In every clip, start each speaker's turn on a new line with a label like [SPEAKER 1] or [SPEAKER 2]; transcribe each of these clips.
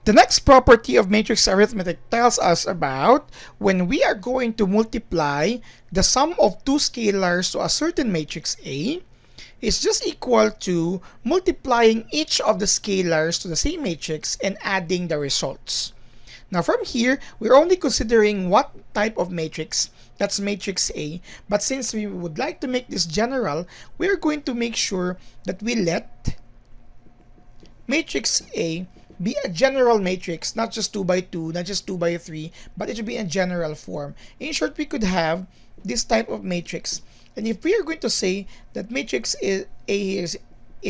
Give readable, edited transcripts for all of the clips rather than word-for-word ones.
[SPEAKER 1] The next property of matrix arithmetic tells us about when we are going to multiply the sum of two scalars to a certain matrix A is just equal to multiplying each of the scalars to the same matrix and adding the results. Now from here, we're only considering what type of matrix, that's matrix A, but since we would like to make this general, we're going to make sure that we let matrix A be a general matrix, not just 2 by 2, not just 2 by 3, but it should be in general form. In short, we could have this type of matrix. And if we are going to say that matrix A is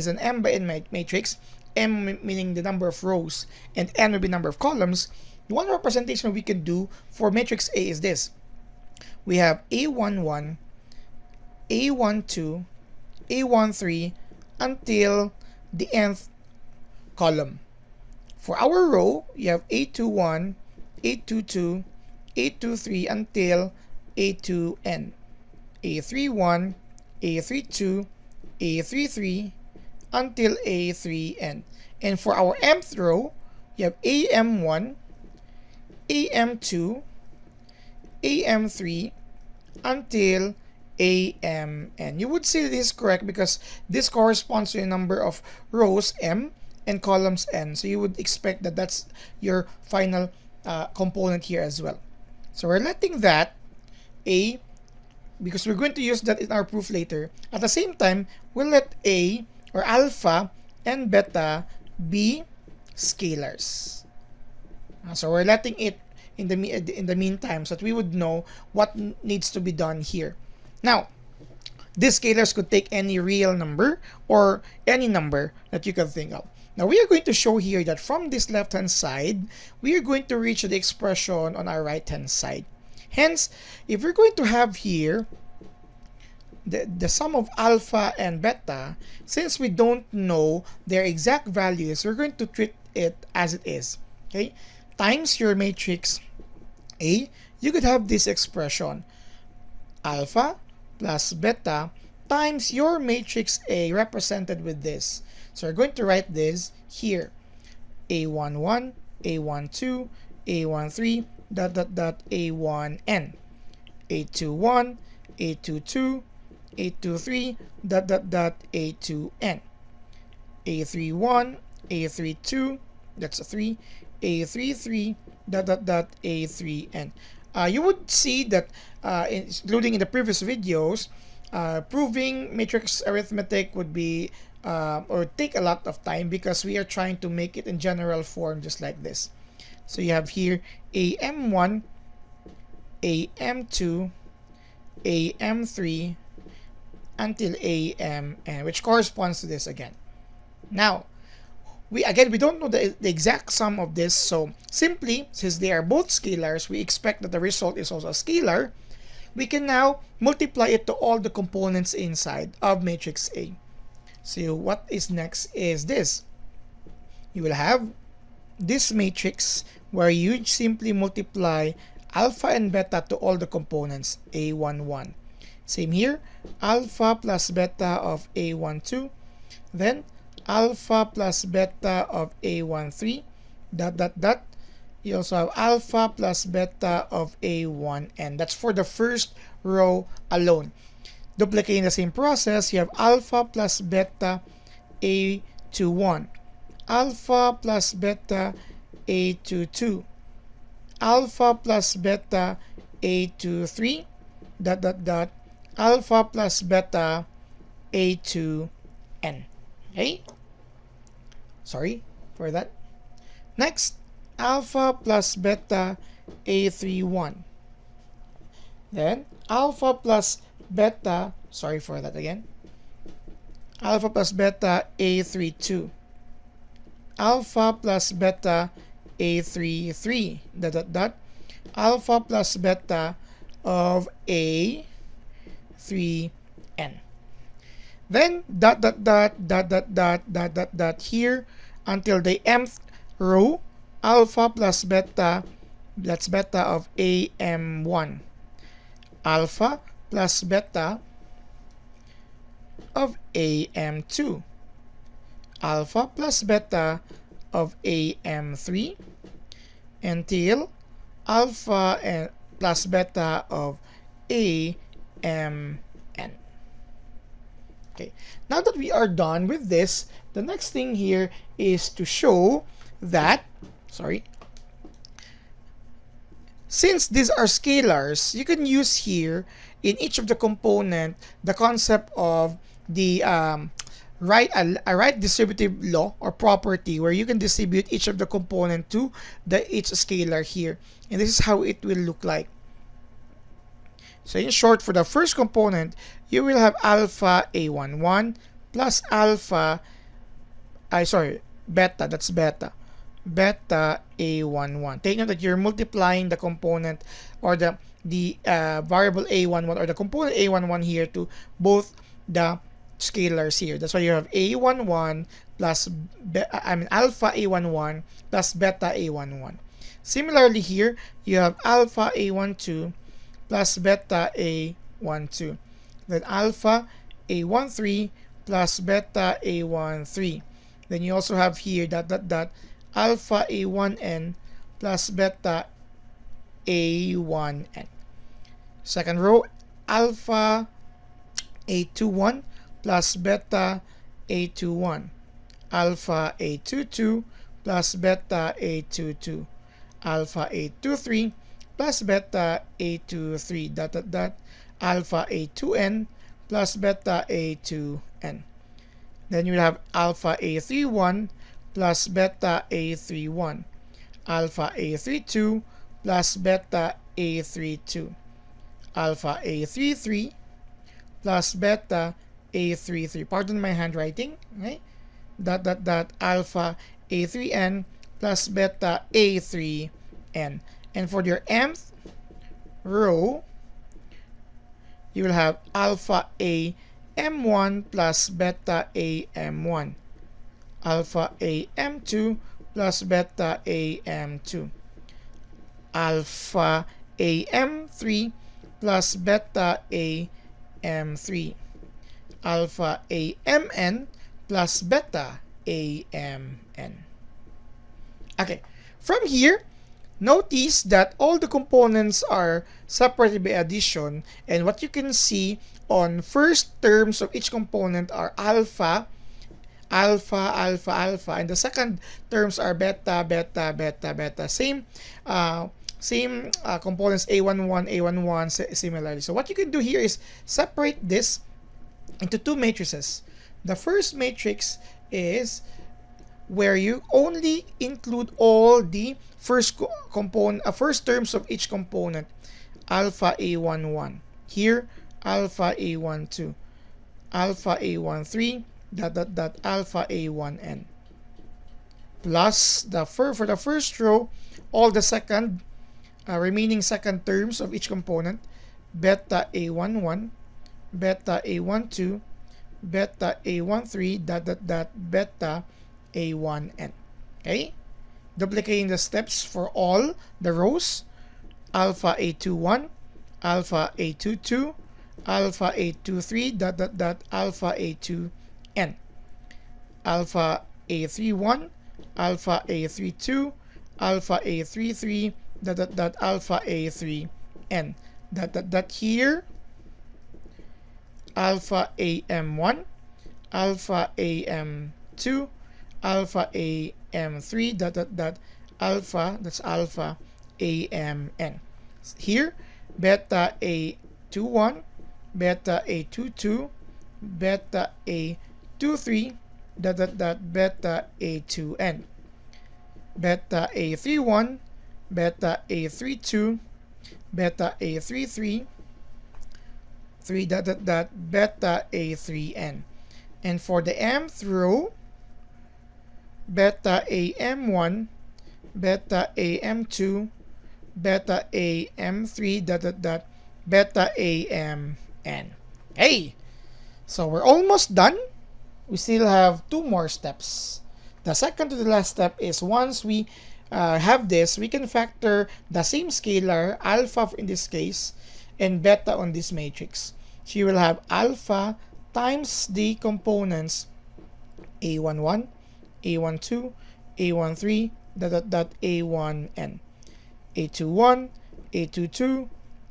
[SPEAKER 1] an m by n matrix, m meaning the number of rows and n will be number of columns, one representation we can do for matrix A is this. We have A11, A12, A13 until the nth column. For our row, you have A21, A22, A23 until A2n. A31, A32, A33 until A3n. And for our mth row, you have AM1, AM2, AM3 until AMN. You would say that this is correct because this corresponds to a number of rows m and columns n. So you would expect that that's your final component here as well. So we're letting that A, because we're going to use that in our proof later. At the same time, we'll let A or alpha and beta be scalars. So we're letting it in the meantime so that we would know what needs to be done here. Now, these scalars could take any real number or any number that you can think of. Now we are going to show here that from this left hand side, we are going to reach the expression on our right hand side. Hence, if we're going to have here the sum of alpha and beta, since we don't know their exact values, we're going to treat it as it is. Okay? Times your matrix A, you could have this expression, alpha plus beta times your matrix A represented with this. So we're going to write this here. A11, A12, A13, A1n. A21, A22, A23, A2n. A31, A32, that's a 3, A33, A3n. You would see that, including in the previous videos, proving matrix arithmetic would be or take a lot of time because we are trying to make it in general form just like this. So you have here AM1, AM2, AM3 until AMN, which corresponds to this again. Now, we don't know the exact sum of this, so simply, since they are both scalars, we expect that the result is also a scalar. We can now multiply it to all the components inside of matrix A. So what is next is this. You will have this matrix where you simply multiply alpha and beta to all the components A11. Same here, alpha plus beta of A12, then alpha plus beta of A13, You also have alpha plus beta of A1n. That's for the first row alone. Duplicating the same process, you have alpha plus beta A21, alpha plus beta A22, alpha plus beta A23, alpha plus beta A2n. Okay? Sorry for that. Next, alpha plus beta A31. Then, alpha plus beta, sorry for that again, alpha plus beta A32, alpha plus beta A33, alpha plus beta of A3n. Then here until the mth row, alpha plus beta, that's beta of AM1, alpha plus beta of AM2, alpha plus beta of AM3 until alpha and plus beta of AMN. Okay, now that we are done with this, the next thing here is to show that, since these are scalars, you can use here in each of the component the concept of the right distributive law or property, where you can distribute each of the component to each scalar here, and this is how it will look like. So in short, for the first component, you will have alpha A11 plus alpha, beta, that's beta A11. Take note that you're multiplying the component or the variable A11 or the component A11 here to both the scalars here. That's why you have A11 plus alpha A11 plus beta A11. Similarly here, you have alpha A12 plus beta A12. Then alpha A13 plus beta A13. Then you also have here alpha A1n plus beta A1n. Second row, alpha A21 plus beta A21. Alpha A22 plus beta A22. Alpha A23 plus beta A23 alpha A2n plus beta A2n. Then you have alpha A31 plus beta A31, alpha A32 plus beta A32, alpha A33 plus beta A33. Pardon my handwriting. Okay? Alpha A3n plus beta A3n. And for your mth row, you will have alpha A M1 plus beta A M1, alpha A M2 plus beta A M2, alpha A M3 plus beta A M3, alpha A Mn plus beta A Mn. Okay, from here, notice that all the components are separated by addition, and what you can see on first terms of each component are alpha, alpha, alpha, alpha, and the second terms are beta, beta, beta, beta. Same components A11, A11 similarly. So what you can do here is separate this into two matrices. The first matrix is where you only include all the first terms of each component. Alpha A11 here, alpha A12, alpha A13, alpha A1n, plus for the first row, all the remaining second terms of each component, beta A11, beta A12, beta A13, beta A1n. Okay, duplicating the steps for all the rows. Alpha A21, alpha A22, alpha A23, alpha A2n, alpha A31, alpha A32, alpha A33, alpha A3n, here, alpha AM1, alpha AM2, alpha AM3, alpha, that's alpha AMN. Here, beta A21, beta A22, beta A23, beta A2n, beta A31, beta A32, beta A33, beta A3n. And for the mth row, beta AM1, beta AM2, beta AM3, beta AMN. Hey! So we're almost done. We still have two more steps. The second to the last step is once we have this, we can factor the same scalar, alpha in this case, and beta on this matrix. So you will have alpha times the components A11, A12, A13 dot dot dot A1n, A21, A22,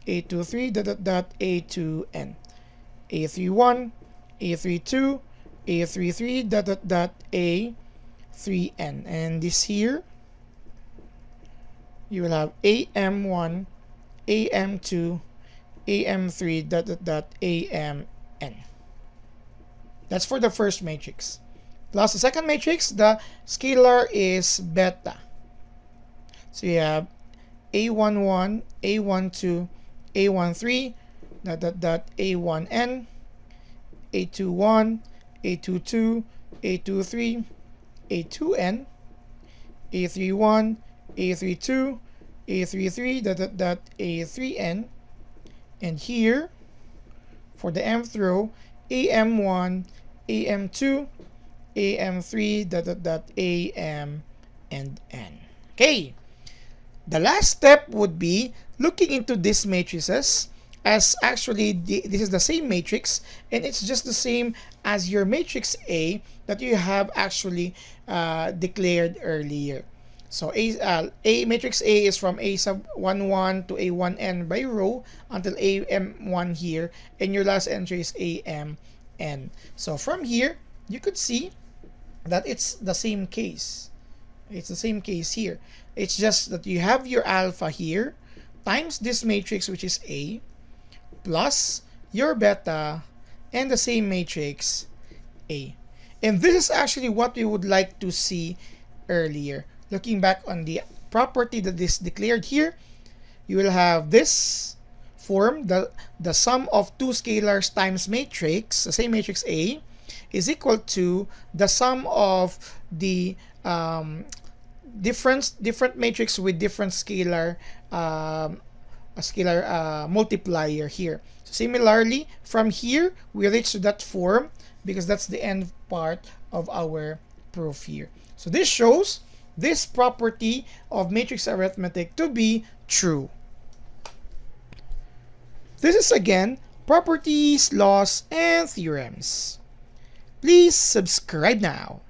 [SPEAKER 1] A23 dot dot dot A2n, A31, A32, A33 dot dot dot A3n, and this here you will have AM1, AM2, AM3 dot dot dot AMN. That's for the first matrix. Plus the second matrix, the scalar is beta. So you have A11, A12, A13 dot dot dot A1n, A21, A22, A23, A2n, A31, A32, A33 dot dot dot A3n, and here for the mth row, AM1, AM2, AM3 dot dot dot AM and N. Okay, the last step would be looking into these matrices, as actually this is the same matrix and it's just the same as your matrix A that you have actually declared earlier. So A matrix A is from A sub 1 1 to A1n by row until AM1 here, and your last entry is AMN. So from here you could see that it's the same case. It's the same case here. It's just that you have your alpha here times this matrix, which is A, plus your beta and the same matrix A. And this is actually what we would like to see earlier. Looking back on the property that is declared here, you will have this form, the sum of two scalars times matrix, the same matrix A, is equal to the sum of the different matrix with different scalar multiplier here. So similarly, from here we reach to that form because that's the end part of our proof here. So this shows this property of matrix arithmetic to be true. This is again properties, laws, and theorems. Please subscribe now.